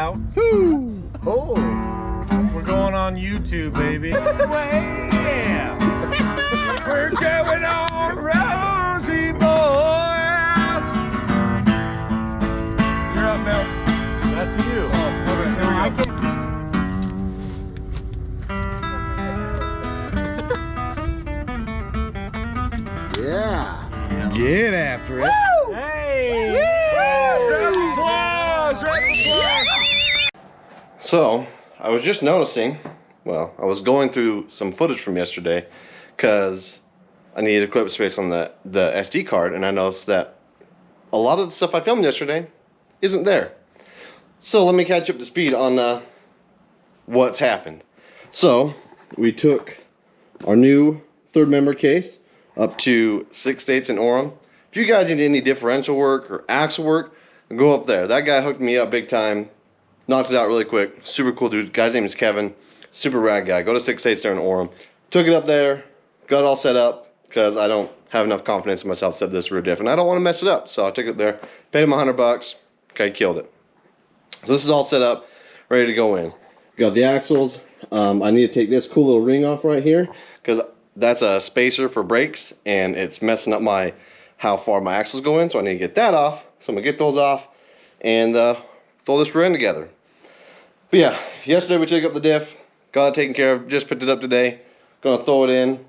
out. Woo. Oh. We're going on YouTube, baby. Yeah. We're going on Rosy, boys. You're up, Mel. That's you. Oh, okay. Here we go. Yeah. Get after it. Woo! Hey! Woo! Round of applause! Round of applause! So, I was just noticing, well, I was going through some footage from yesterday because I needed to clip space on the SD card, and I noticed that a lot of the stuff I filmed yesterday isn't there. So let me catch up to speed on what's happened. So, we took our new third member case up to 6 States in Orem. If you guys need any differential work or axle work, go up there. That guy hooked me up big time. Knocked it out really quick. Super cool dude. Guy's name is Kevin. Super rad guy. Go to 6 States there in Orem. Took it up there. Got it all set up because I don't have enough confidence in myself to set this rear diff. And I don't want to mess it up. So I took it there. Paid him $100. Okay, killed it. So this is all set up. Ready to go in. Got the axles. I need to take this cool little ring off right here because that's a spacer for brakes. And it's messing up how far my axles go in. So I need to get that off. So I'm going to get those off and throw this rear end together. But yeah, yesterday we took up the diff, got it taken care of, just picked it up today. Gonna throw it in,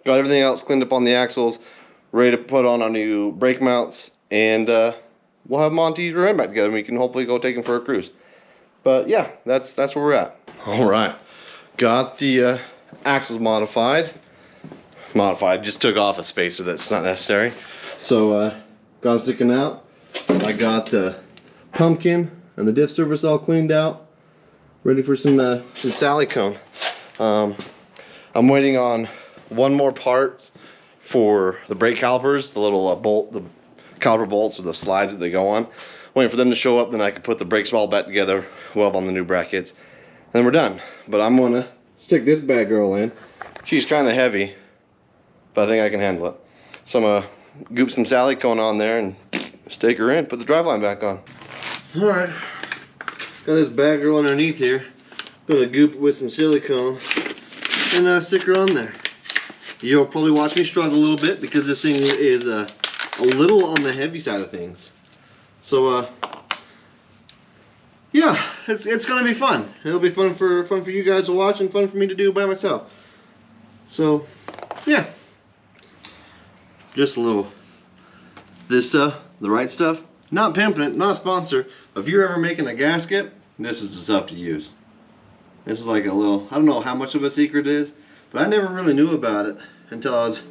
got everything else cleaned up on the axles, ready to put on our new brake mounts, and we'll have Monty's rear end back together and we can hopefully go take him for a cruise. But yeah, that's where we're at. Alright, got the axles modified, just took off a spacer that's not necessary. So got them sticking out. I got the pumpkin and the diff surface all cleaned out, ready for some Sally cone. I'm waiting on one more part for the brake calipers, the little the caliper bolts with the slides that they go on. Waiting for them to show up, then I can put the brakes all back together, weld on the new brackets, and then we're done. But I'm gonna stick this bad girl in. She's kind of heavy, but I think I can handle it. So I'm gonna goop some Sally cone on there and stick her in, put the driveline back on. Alright, got this bad girl underneath here. Gonna goop it with some silicone and stick her on there. You'll probably watch me struggle a little bit because this thing is a little on the heavy side of things. So yeah, it's gonna be fun. It'll be fun for you guys to watch and fun for me to do by myself. So yeah, just a little this stuff, the right stuff. Not pimping it, not a sponsor, but if you're ever making a gasket, this is the stuff to use. This is like a little, I don't know how much of a secret it is, but I never really knew about it until I was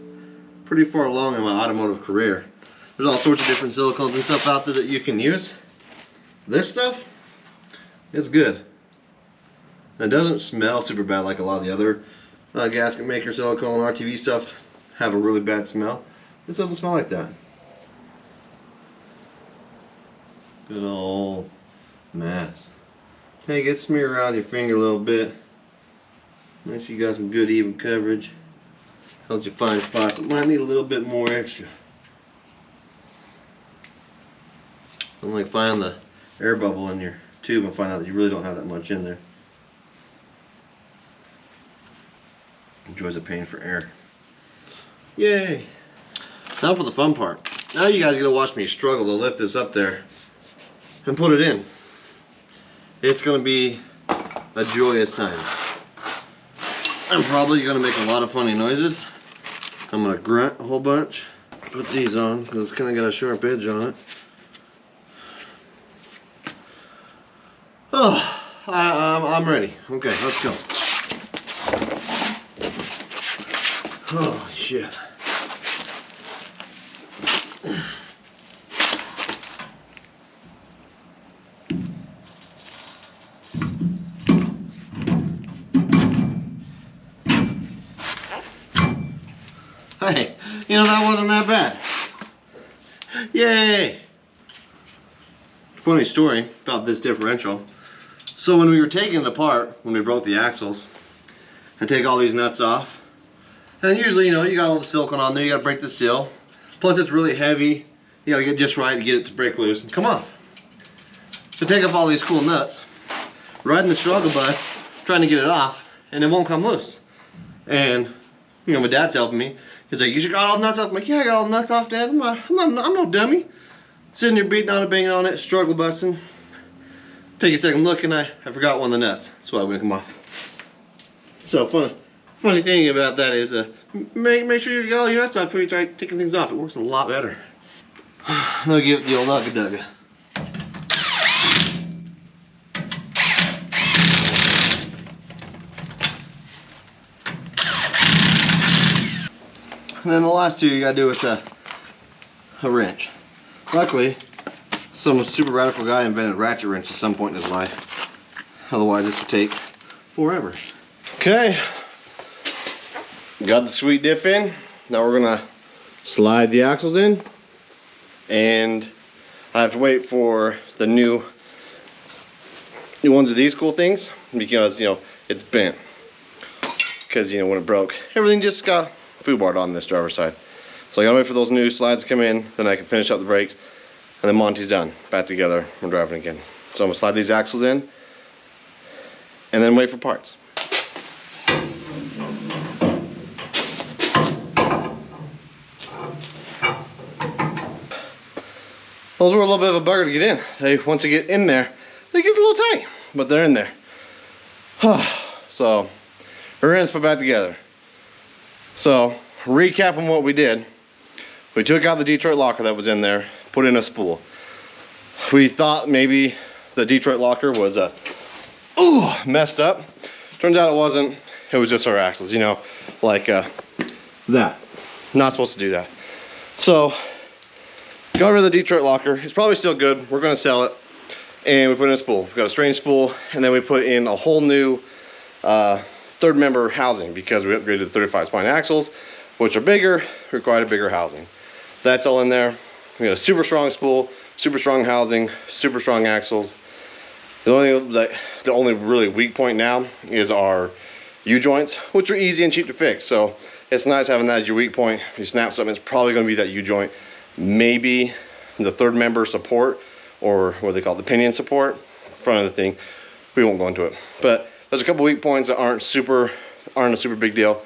pretty far along in my automotive career. There's all sorts of different silicones and stuff out there that you can use. This stuff, it's good. It doesn't smell super bad like a lot of the other gasket maker silicone RTV stuff have a really bad smell. This doesn't smell like that. Good old mess. Take it, smear around your finger a little bit. Make sure you got some good even coverage. Helps you find spots that might need a little bit more extra. Don't like find the air bubble in your tube and find out that you really don't have that much in there. Enjoys the pain for air. Yay! Now for the fun part. Now you guys are gonna watch me struggle to lift this up there and put it in. It's gonna be a joyous time. I'm probably gonna make a lot of funny noises. I'm gonna grunt a whole bunch. Put these on because it's kind of got a sharp edge on it. Oh, I'm ready. Okay, let's go. Oh shit. Hey, you know, that wasn't that bad. Yay! Funny story about this differential. So when we were taking it apart, when we broke the axles, I take all these nuts off. And usually, you know, you got all the silicone on there, you gotta break the seal. Plus it's really heavy, you gotta get just right to get it to break loose and come off. So take off all these cool nuts. riding the struggle bus, trying to get it off, and it won't come loose. And you know, my dad's helping me. He's like, "You should got all the nuts off." I'm like, "Yeah, I got all the nuts off, Dad. I'm no dummy." Sitting there beating on it, banging on it, struggle busting. Take a second look, and I forgot one of the nuts. That's why it wouldn't come off. So funny thing about that is, make sure you get all your nuts off before you try taking things off. It works a lot better. Now give it the old ugga-dugga. And then the last two you gotta do with a wrench. Luckily, some super radical guy invented ratchet wrench at some point in his life. Otherwise this would take forever. Okay, got the sweet diff in. Now we're gonna slide the axles in, and I have to wait for the new ones of these cool things because, you know, it's bent. Because, you know, when it broke, everything just got foobarred on this driver's side. So I gotta wait for those new slides to come in, then I can finish up the brakes, and then Monty's done. Back together, we're driving again. So I'm gonna slide these axles in, and then wait for parts. Those were a little bit of a bugger to get in. Once they get in there, they get a little tight, but they're in there. So, rear ends put back together. So, recapping what we did, we took out the Detroit locker that was in there, put in a spool. We thought maybe the Detroit locker was messed up. Turns out it wasn't. It was just our axles, you know, like that. Not supposed to do that. So, got rid of the Detroit locker. It's probably still good. We're gonna sell it. And we put in a spool. We got a strange spool, and then we put in a whole new third member housing because we upgraded to 35 spine axles, which are bigger, required a bigger housing. That's all in there. We got a super strong spool, super strong housing, super strong axles. The only really weak point now is our U-joints, which are easy and cheap to fix. So it's nice having that as your weak point. If you snap something, it's probably gonna be that U-joint. Maybe the third member support, or what they call the pinion support, front of the thing. We won't go into it. But there's a couple weak points that aren't a super big deal.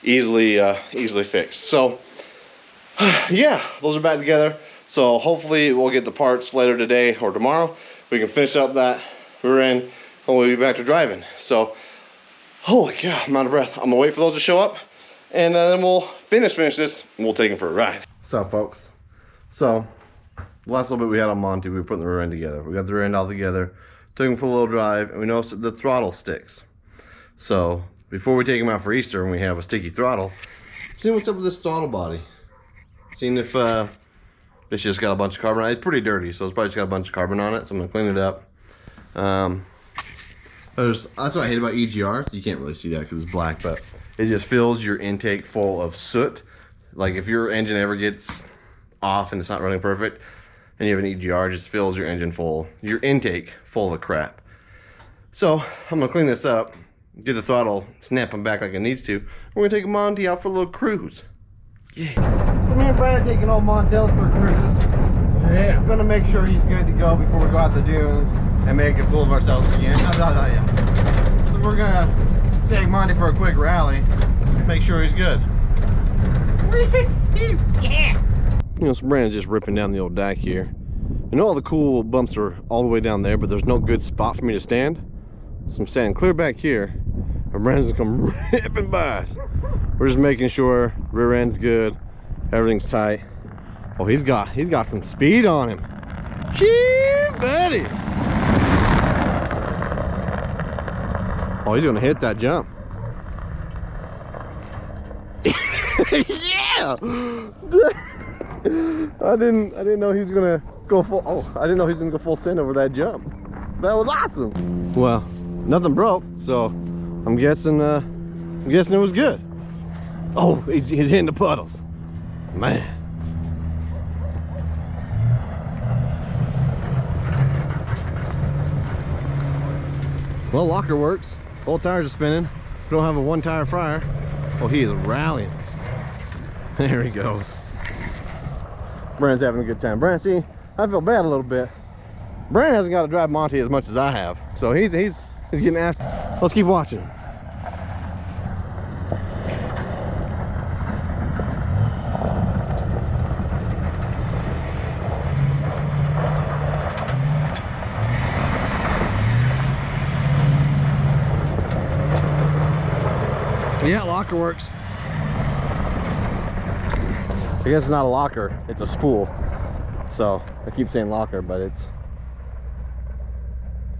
Easily fixed. So yeah, those are back together. So hopefully we'll get the parts later today or tomorrow. We can finish up that rear end and we'll be back to driving. So holy cow, I'm out of breath. I'm gonna wait for those to show up, and then we'll finish this and we'll take them for a ride. What's up, folks? So the last little bit we had on Monty, we were putting the rear end together. We got the rear end all together, took him for a little drive, and we noticed that the throttle sticks. So before we take him out for Easter and we have a sticky throttle, see what's up with this throttle body. Seeing if this just got a bunch of carbon on it. It's pretty dirty, so it's probably just got a bunch of carbon on it, so I'm gonna clean it up. That's what I hate about EGR. You can't really see that because it's black, but it just fills your intake full of soot. Like if your engine ever gets off and it's not running perfect, and you have an EGR, it just fills your engine full, your intake full of crap. So I'm gonna clean this up, get the throttle snapping back like it needs to. We're gonna take Monty out for a little cruise. Yeah. So me and Brad are taking old Montel for a cruise. Yeah. I'm gonna make sure he's good to go before we go out the dunes and make a fool of ourselves again. So we're gonna take Monty for a quick rally, make sure he's good. Yeah. You know, so Brandon's just ripping down the old deck here. You know, all the cool bumps are all the way down there, but there's no good spot for me to stand. So I'm standing clear back here, and Brandon's gonna come ripping by us. We're just making sure rear end's good, everything's tight. Oh, he's got some speed on him. Gee, buddy. Oh, he's gonna hit that jump. Yeah. I didn't know he was gonna go full. Oh, I didn't know he was gonna go full send over that jump. That was awesome. Well, nothing broke, so I'm guessing it was good. Oh, he's hitting the puddles, man. Well, locker works. Both tires are spinning. We don't have a one tire fryer. Oh, he is rallying. There he goes. Brandon's having a good time. Brandon, see, I feel bad a little bit. Brandon hasn't got to drive Monty as much as I have, so he's He's getting after. Let's keep watching. Yeah, locker works. I guess it's not a locker, it's a spool. So I keep saying locker, but it's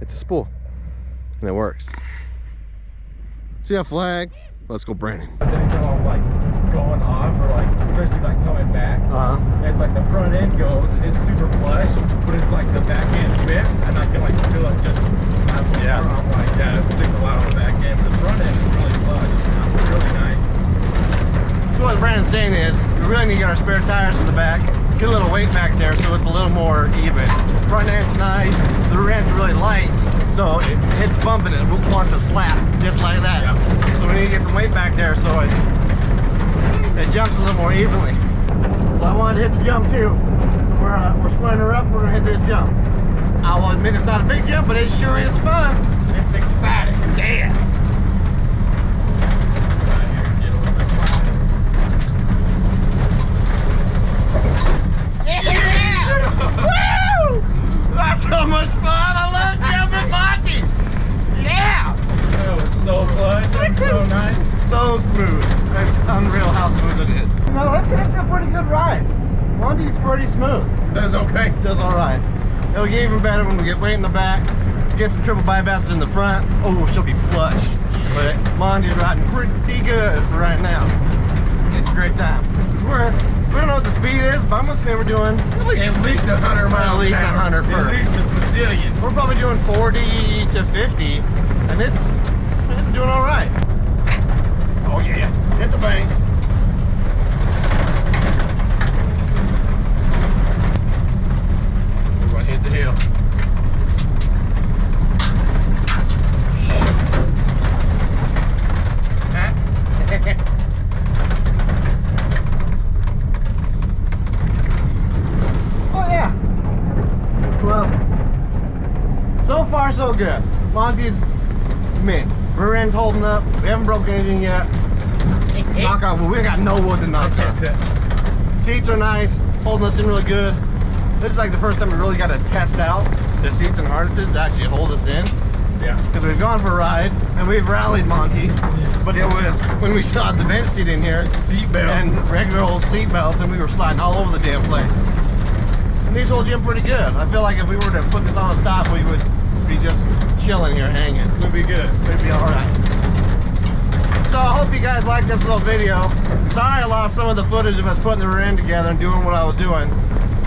a spool. And it works. See that flag? Let's go, Brandon. Anything like going off or like, especially like coming back. It's like the front end goes and it's super plush, but it's like the back end whips and I can like feel it just slap on the front. I'm like, yeah, it's super loud on the back end. But the front end is really plush. It's really nice. So what Brandon's saying is, we really need to get our spare tires in the back, get a little weight back there so it's a little more even. Front end's nice, the rear end's really light, so it's bumping, it wants to slap, just like that. Yeah. So we need to get some weight back there so it jumps a little more evenly. So I wanted to hit the jump too. We're splitting her up, we're gonna hit this jump. I will admit it's not a big jump, but it sure is fun. It's exciting, yeah. So much fun! I love jumping Monty! Yeah! That was so plush and so nice. So smooth. That's unreal how smooth it is. No, it's a pretty good ride. Monty's pretty smooth. That's okay. Does alright. It'll get even better when we get weight in the back, get some triple bypasses in the front. Oh, she'll be plush. Yeah. But Monty's riding pretty good for right now. It's a great time. We don't know what the speed is, but I'm gonna say we're doing at least 100 miles. At least 100 per. At least a bazillion. We're probably doing 40 to 50, and it's doing all right. Oh yeah, hit the bank. We're gonna hit the hill. So far, so good. Monty's mint. Rear end's holding up. We haven't broken anything yet. Knock on wood. We ain't got no wood to knock on. Seats are nice, holding us in really good. This is like the first time we really got to test out the seats and harnesses to actually hold us in. Yeah. Because we've gone for a ride and we've rallied Monty, but it was when we saw the bench seat in here, seat belts and regular old seat belts, and we were sliding all over the damn place. And these hold you in pretty good. I feel like if we were to put this on the top, we would be just chilling here, hanging. We'd be good. We'd be all right. So I hope you guys liked this little video. Sorry I lost some of the footage of us putting the rear end together and doing what I was doing.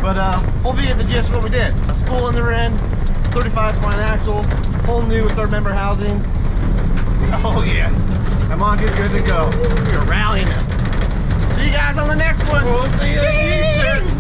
But hopefully you get the gist of what we did. A spool in the rear end, 35 spline axles, whole new third member housing. Oh yeah. And Monty's good to go. We're rallying him. See you guys on the next one. We'll see you at Easter.